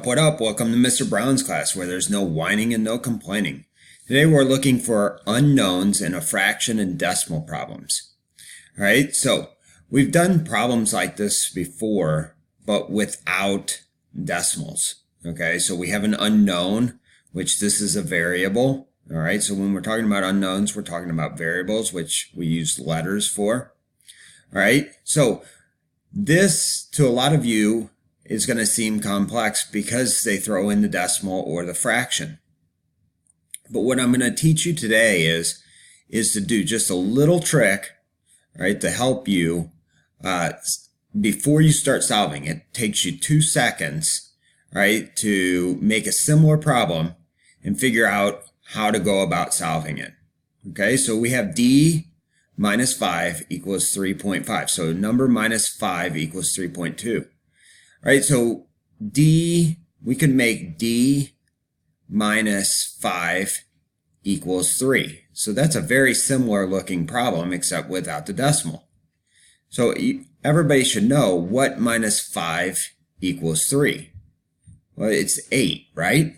What up? Welcome to Mr. Brown's class, where there's no whining and no complaining. Today we're looking for unknowns in a fraction and decimal problems. All right, so we've done problems like this before, but without decimals. Okay, so we have an unknown, which this is a variable. All right, so when we're talking about unknowns, we're talking about variables, which we use letters for. All right, so this, to a lot of you, is going to seem complex because they throw in the decimal or the fraction. But what I'm going to teach you today is to do just a little trick, right, to help you before you start solving. It takes you 2 seconds, right, to make a similar problem and figure out how to go about solving it. Okay, so we have d minus 5 equals 3.5. So number minus 5 equals 3.2. Right, so d, we can make d minus 5 equals 3. So that's a very similar looking problem, except without the decimal. So everybody should know what minus 5 equals 3. Well, it's 8, right?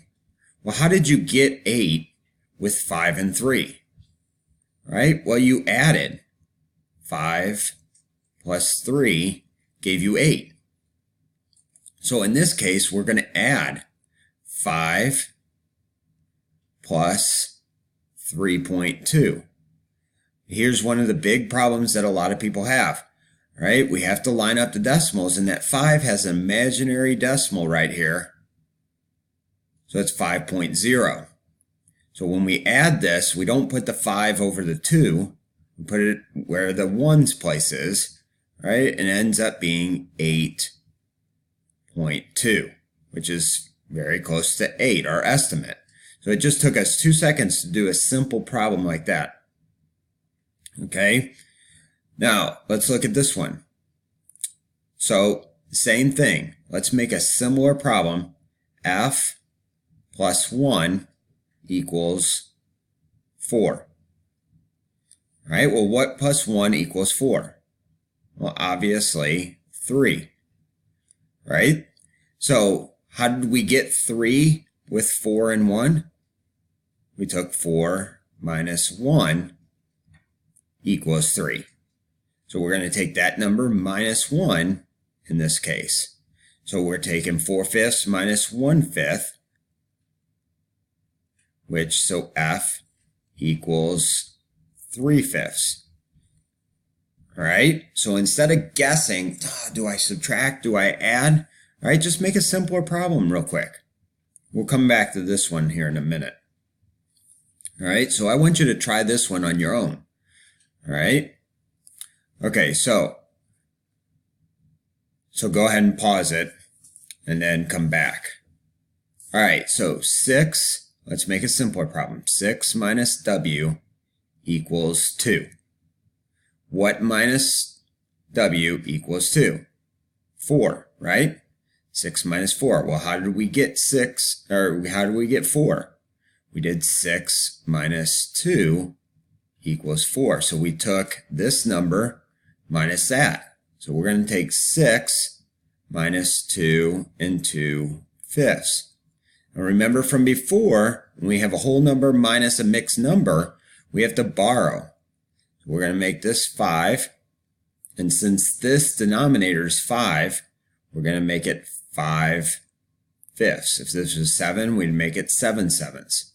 Well, how did you get 8 with 5 and 3? Right? Well, you added 5 plus 3 gave you 8. So in this case, we're going to add 5 plus 3.2. Here's one of the big problems that a lot of people have, right? We have to line up the decimals, and that 5 has an imaginary decimal right here. So it's 5.0. So when we add this, we don't put the 5 over the 2. We put it where the 1's place is, right? And it ends up being 8.2, which is very close to 8, our estimate. So it just took us 2 seconds to do a simple problem like that. Okay, now let's look at this one. So same thing. Let's make a similar problem. F plus 1 equals 4. All right, well, what plus 1 equals 4? Well, obviously 3. Right? So how did we get 3 with 4 and 1? We took 4 minus 1 equals 3. So we're going to take that number minus 1 in this case. So we're taking 4/5 minus 1/5, which, so F equals 3/5. All right, so instead of guessing, do I subtract, do I add? All right, just make a simpler problem real quick. We'll come back to this one here in a minute. All right, so I want you to try this one on your own. All right, okay, so go ahead and pause it and then come back. All right, so 6, let's make a simpler problem. 6 minus W equals 2. What minus W equals 2? 4, right? 6 minus 4. Well, how did we get 6, or how did we get 4? We did 6 minus 2 equals 4. So we took this number minus that. So we're going to take 6 minus 2 and 2/5. Now remember from before, when we have a whole number minus a mixed number, we have to borrow. We're going to make this 5, and since this denominator is 5, we're going to make it 5/5. If this was 7, we'd make it 7/7.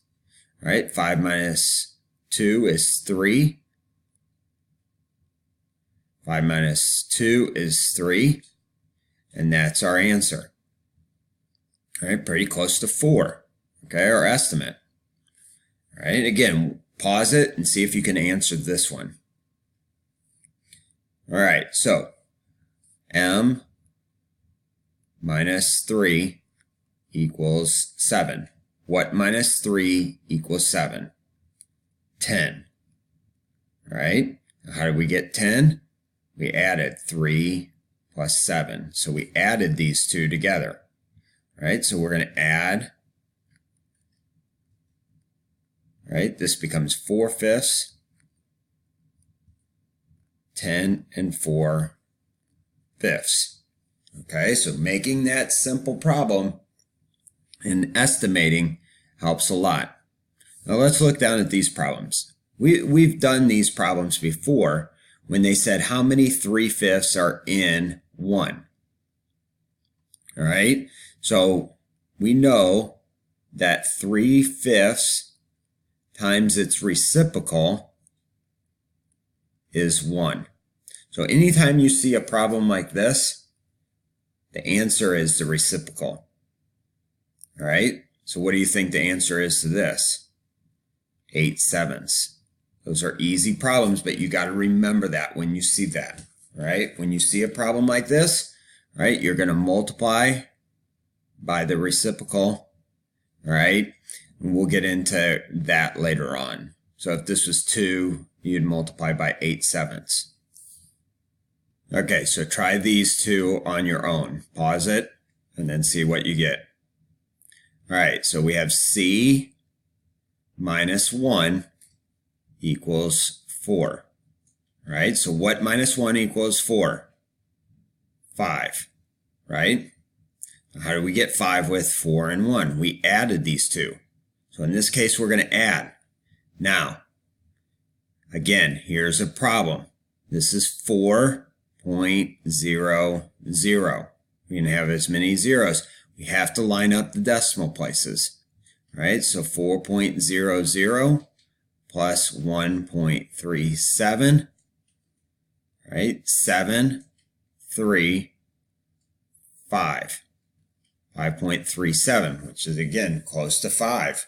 All right, 5 minus 2 is 3. 5 minus 2 is 3, and that's our answer. All right, pretty close to 4, okay, our estimate. All right, again, pause it and see if you can answer this one. All right, so M minus 3 equals 7. What minus 3 equals 7? 10. All right, how did we get 10? We added 3 plus 7. So we added these two together. All right, so we're going to add. All right, this becomes 4/5. 10 and 4/5. Okay, so making that simple problem And estimating helps a lot. Now let's look down at these problems. We've done these problems before when they said how many 3/5 are in 1. All right, so we know that 3/5 times its reciprocal is 1. So anytime you see a problem like this, the answer is the reciprocal. All right, so what do you think the answer is to this? 8/7. Those are easy problems, but you got to remember that when you see that. All right, when you see a problem like this, all right, you're going to multiply by the reciprocal. All right, and we'll get into that later on. So if this was 2, you'd multiply by 8/7. Okay, so try these two on your own. Pause it and then see what you get. All right, so we have C minus 1 equals 4. All right, so what minus 1 equals 4? 5, right? How do we get 5 with 4 and 1? We added these two. So in this case, we're going to add. Now, again, here's a problem. This is 4.00. We can have as many zeros. We have to line up the decimal places. All right, so 4.00 plus 1.37, right? 7, 3, 5. 5.37, which is again close to 5.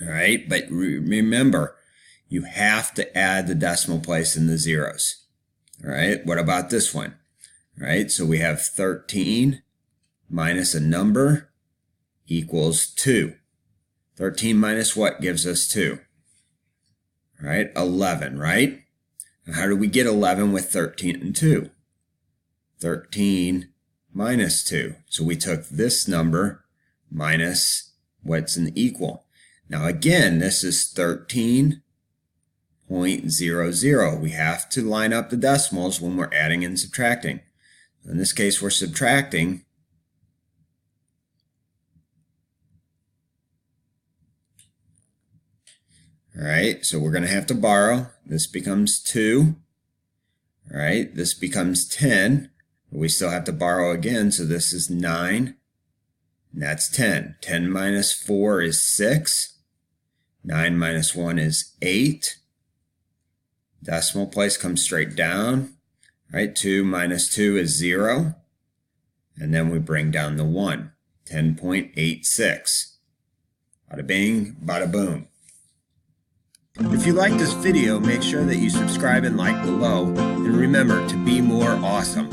All right, but remember, you have to add the decimal place in the zeros. All right, what about this one? All right, so we have 13 minus a number equals 2. 13 minus what gives us 2? All right, 11, right? And how do we get 11 with 13 and 2? 13 minus 2. So we took this number minus what's an equal. Now again, this is 13.00. We have to line up the decimals when we're adding and subtracting. In this case, we're subtracting. All right, so we're going to have to borrow. This becomes 2. All right, this becomes 10. We still have to borrow again, so this is 9. And that's 10. 10 minus 4 is 6. 9 minus 1 is 8. Decimal place comes straight down. All right, 2 minus 2 is 0. And then we bring down the 1. 10.86. Bada bing, bada boom. If you like this video, make sure that you subscribe and like below. And remember to be more awesome.